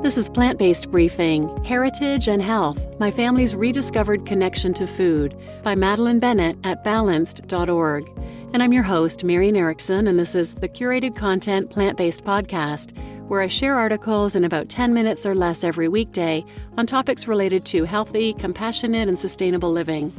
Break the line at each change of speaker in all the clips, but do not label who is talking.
This is Plant-Based Briefing, Heritage and Health, My Family's Rediscovered Connection to Food by Madeline Bennett at balanced.org. And I'm your host, Marian Erickson, and this is the curated content plant-based podcast, where I share articles in about 10 minutes or less every weekday on topics related to healthy, compassionate, and sustainable living.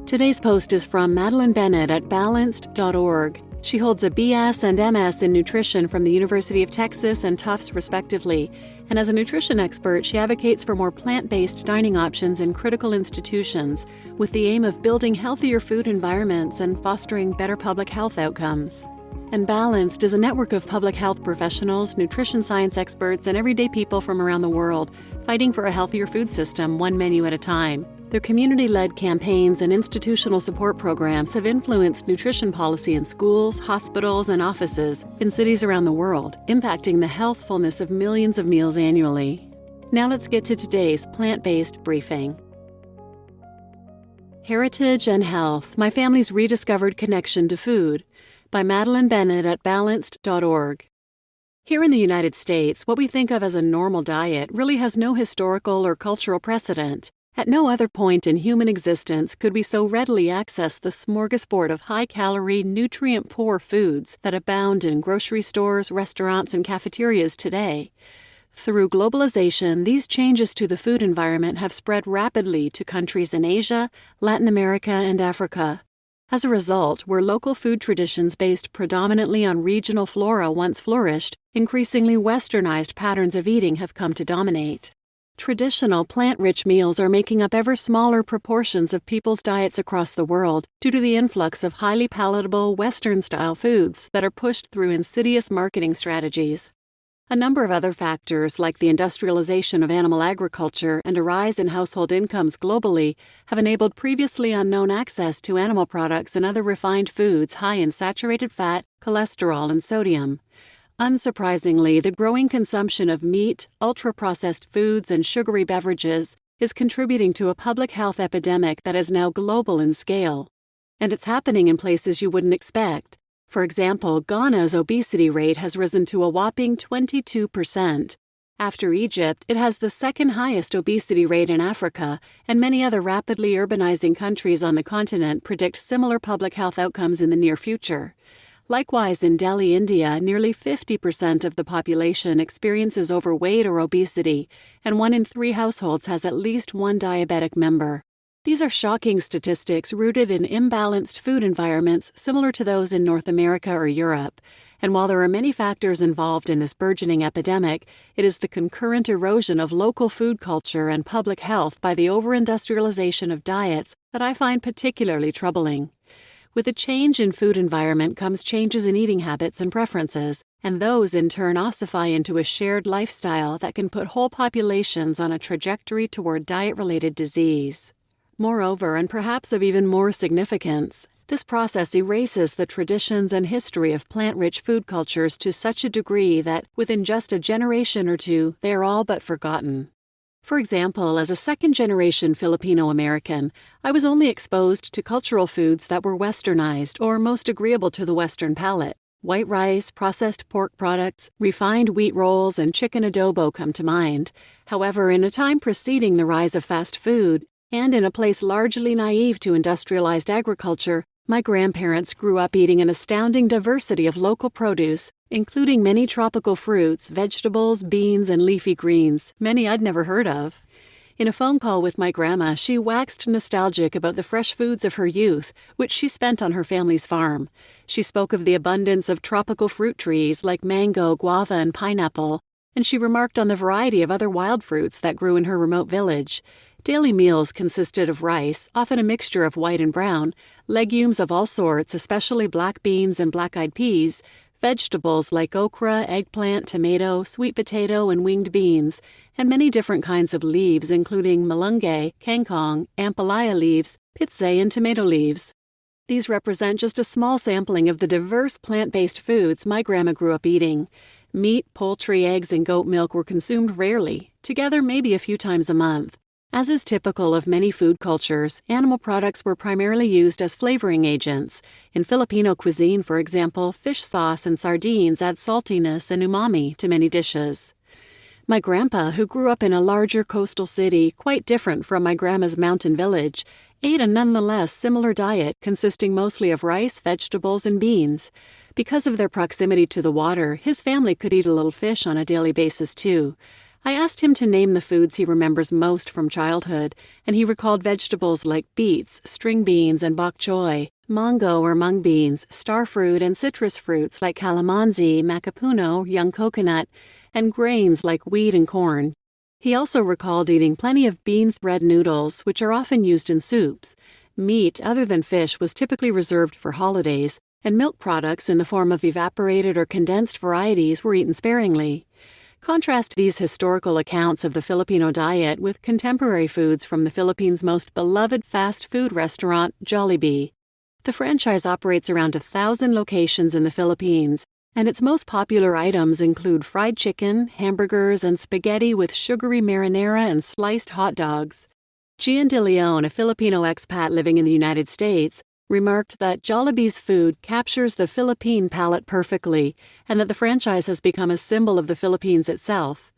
Today's post is from Madeline Bennett at balanced.org. She holds a BS and MS in nutrition from the University of Texas and Tufts, respectively, and as a nutrition expert, she advocates for more plant-based dining options in critical institutions with the aim of building healthier food environments and fostering better public health outcomes. And Balanced is a network of public health professionals, nutrition science experts, and everyday people from around the world fighting for a healthier food system, one menu at a time. Their community-led campaigns and institutional support programs have influenced nutrition policy in schools, hospitals, and offices in cities around the world, impacting the healthfulness of millions of meals annually. Now let's get to today's plant-based briefing. Heritage and Health, My Family's Rediscovered Connection to Food by Madeline Bennett at balanced.org. Here in the United States, what we think of as a normal diet really has no historical or cultural precedent. At no other point in human existence could we so readily access the smorgasbord of high-calorie, nutrient-poor foods that abound in grocery stores, restaurants, and cafeterias today. Through globalization, these changes to the food environment have spread rapidly to countries in Asia, Latin America, and Africa. As a result, where local food traditions based predominantly on regional flora once flourished, increasingly westernized patterns of eating have come to dominate. Traditional plant-rich meals are making up ever smaller proportions of people's diets across the world due to the influx of highly palatable Western-style foods that are pushed through insidious marketing strategies. A number of other factors, like the industrialization of animal agriculture and a rise in household incomes globally, have enabled previously unknown access to animal products and other refined foods high in saturated fat, cholesterol, and sodium. Unsurprisingly, the growing consumption of meat, ultra-processed foods, and sugary beverages is contributing to a public health epidemic that is now global in scale. And it's happening in places you wouldn't expect. For example, Ghana's obesity rate has risen to a whopping 22%. After Egypt, it has the second highest obesity rate in Africa, and many other rapidly urbanizing countries on the continent predict similar public health outcomes in the near future. Likewise, in Delhi, India, nearly 50% of the population experiences overweight or obesity, and 1 in 3 households has at least one diabetic member. These are shocking statistics rooted in imbalanced food environments similar to those in North America or Europe. And while there are many factors involved in this burgeoning epidemic, it is the concurrent erosion of local food culture and public health by the over-industrialization of diets that I find particularly troubling. With a change in food environment comes changes in eating habits and preferences, and those in turn ossify into a shared lifestyle that can put whole populations on a trajectory toward diet-related disease. Moreover, and perhaps of even more significance, this process erases the traditions and history of plant-rich food cultures to such a degree that, within just a generation or two, they are all but forgotten. For example, as a second-generation Filipino-American, I was only exposed to cultural foods that were westernized or most agreeable to the Western palate. White rice, processed pork products, refined wheat rolls, and chicken adobo come to mind. However, in a time preceding the rise of fast food, and in a place largely naive to industrialized agriculture, my grandparents grew up eating an astounding diversity of local produce, including many tropical fruits, vegetables, beans, and leafy greens, many I'd never heard of. In a phone call with my grandma, she waxed nostalgic about the fresh foods of her youth, which she spent on her family's farm. She spoke of the abundance of tropical fruit trees like mango, guava, and pineapple, and she remarked on the variety of other wild fruits that grew in her remote village. Daily meals consisted of rice, often a mixture of white and brown, legumes of all sorts, especially black beans and black-eyed peas, vegetables like okra, eggplant, tomato, sweet potato, and winged beans, and many different kinds of leaves including malunggay, kangkong, ampalaya leaves, pitsay, and tomato leaves. These represent just a small sampling of the diverse plant-based foods my grandma grew up eating. Meat, poultry, eggs, and goat milk were consumed rarely, together maybe a few times a month. As is typical of many food cultures, animal products were primarily used as flavoring agents. In Filipino cuisine, for example, fish sauce and sardines add saltiness and umami to many dishes. My grandpa, who grew up in a larger coastal city quite different from my grandma's mountain village, ate a nonetheless similar diet consisting mostly of rice, vegetables, and beans. Because of their proximity to the water, his family could eat a little fish on a daily basis too. I asked him to name the foods he remembers most from childhood, and he recalled vegetables like beets, string beans, and bok choy, mango or mung beans, starfruit, and citrus fruits like calamansi, macapuno, young coconut, and grains like wheat and corn. He also recalled eating plenty of bean thread noodles, which are often used in soups. Meat, other than fish, was typically reserved for holidays, and milk products in the form of evaporated or condensed varieties were eaten sparingly. Contrast these historical accounts of the Filipino diet with contemporary foods from the Philippines' most beloved fast food restaurant, Jollibee. The franchise operates around 1,000 locations in the Philippines, and its most popular items include fried chicken, hamburgers, and spaghetti with sugary marinara and sliced hot dogs. Gian de Leon, a Filipino expat living in the United States, remarked that Jollibee's food captures the Philippine palate perfectly, and that the franchise has become a symbol of the Philippines itself.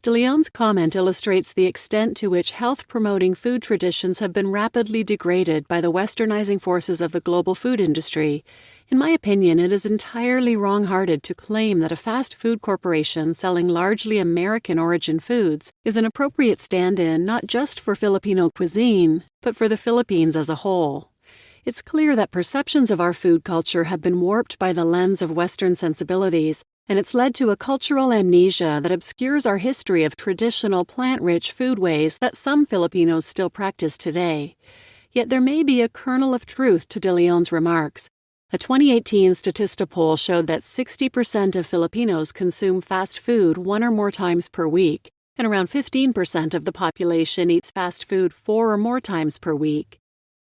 De Leon's comment illustrates the extent to which health-promoting food traditions have been rapidly degraded by the westernizing forces of the global food industry. In my opinion, it is entirely wrong-hearted to claim that a fast food corporation selling largely American-origin foods is an appropriate stand-in not just for Filipino cuisine, but for the Philippines as a whole. It's clear that perceptions of our food culture have been warped by the lens of Western sensibilities, and it's led to a cultural amnesia that obscures our history of traditional plant-rich foodways that some Filipinos still practice today. Yet there may be a kernel of truth to De Leon's remarks. A 2018 Statista poll showed that 60% of Filipinos consume fast food 1 or more times per week, and around 15% of the population eats fast food 4 or more times per week.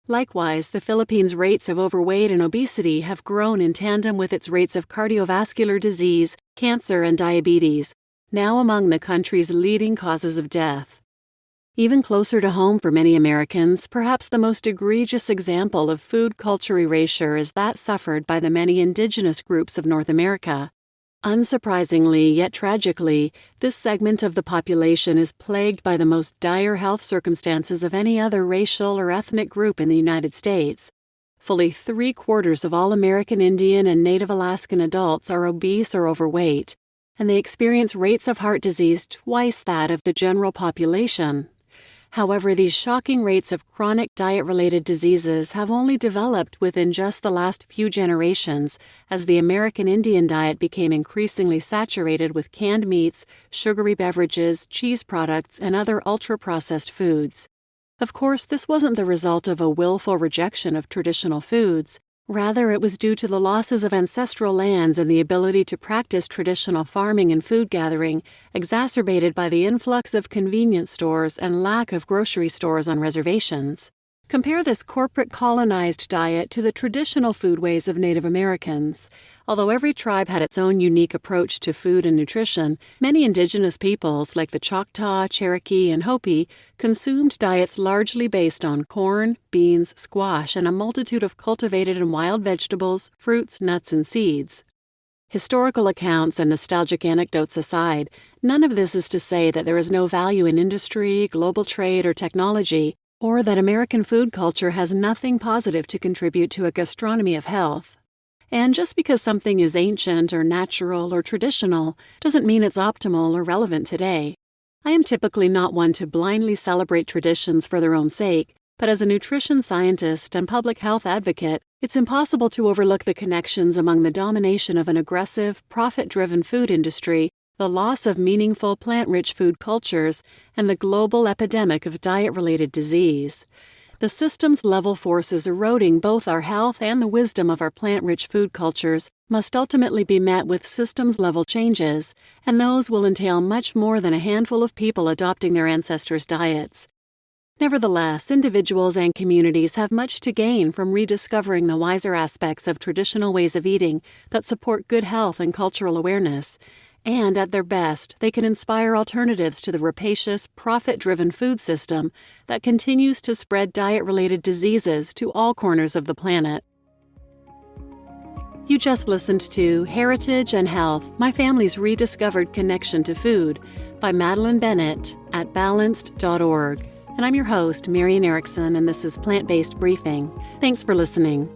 Likewise, the Philippines' rates of overweight and obesity have grown in tandem with its rates of cardiovascular disease, cancer, and diabetes, now among the country's leading causes of death. Even closer to home for many Americans, perhaps the most egregious example of food culture erasure is that suffered by the many indigenous groups of North America. Unsurprisingly, yet tragically, this segment of the population is plagued by the most dire health circumstances of any other racial or ethnic group in the United States. Fully 3/4 of all American Indian and Native Alaskan adults are obese or overweight, and they experience rates of heart disease twice that of the general population. However, these shocking rates of chronic diet-related diseases have only developed within just the last few generations as the American Indian diet became increasingly saturated with canned meats, sugary beverages, cheese products, and other ultra-processed foods. Of course, this wasn't the result of a willful rejection of traditional foods. Rather, it was due to the losses of ancestral lands and the ability to practice traditional farming and food gathering, exacerbated by the influx of convenience stores and lack of grocery stores on reservations. Compare this corporate colonized diet to the traditional foodways of Native Americans. Although every tribe had its own unique approach to food and nutrition, many indigenous peoples like the Choctaw, Cherokee, and Hopi consumed diets largely based on corn, beans, squash, and a multitude of cultivated and wild vegetables, fruits, nuts, and seeds. Historical accounts and nostalgic anecdotes aside, none of this is to say that there is no value in industry, global trade, or technology, or that American food culture has nothing positive to contribute to a gastronomy of health. And just because something is ancient or natural or traditional doesn't mean it's optimal or relevant today. I am typically not one to blindly celebrate traditions for their own sake, but as a nutrition scientist and public health advocate, it's impossible to overlook the connections among the domination of an aggressive, profit-driven food industry, the loss of meaningful plant-rich food cultures, and the global epidemic of diet-related disease. The systems-level forces eroding both our health and the wisdom of our plant-rich food cultures must ultimately be met with systems-level changes, and those will entail much more than a handful of people adopting their ancestors' diets. Nevertheless, individuals and communities have much to gain from rediscovering the wiser aspects of traditional ways of eating that support good health and cultural awareness. And at their best, they can inspire alternatives to the rapacious, profit-driven food system that continues to spread diet-related diseases to all corners of the planet. You just listened to Heritage and Health, My Family's Rediscovered Connection to Food by Madeline Bennett at balanced.org. And I'm your host, Marian Erickson, and this is Plant-Based Briefing. Thanks for listening.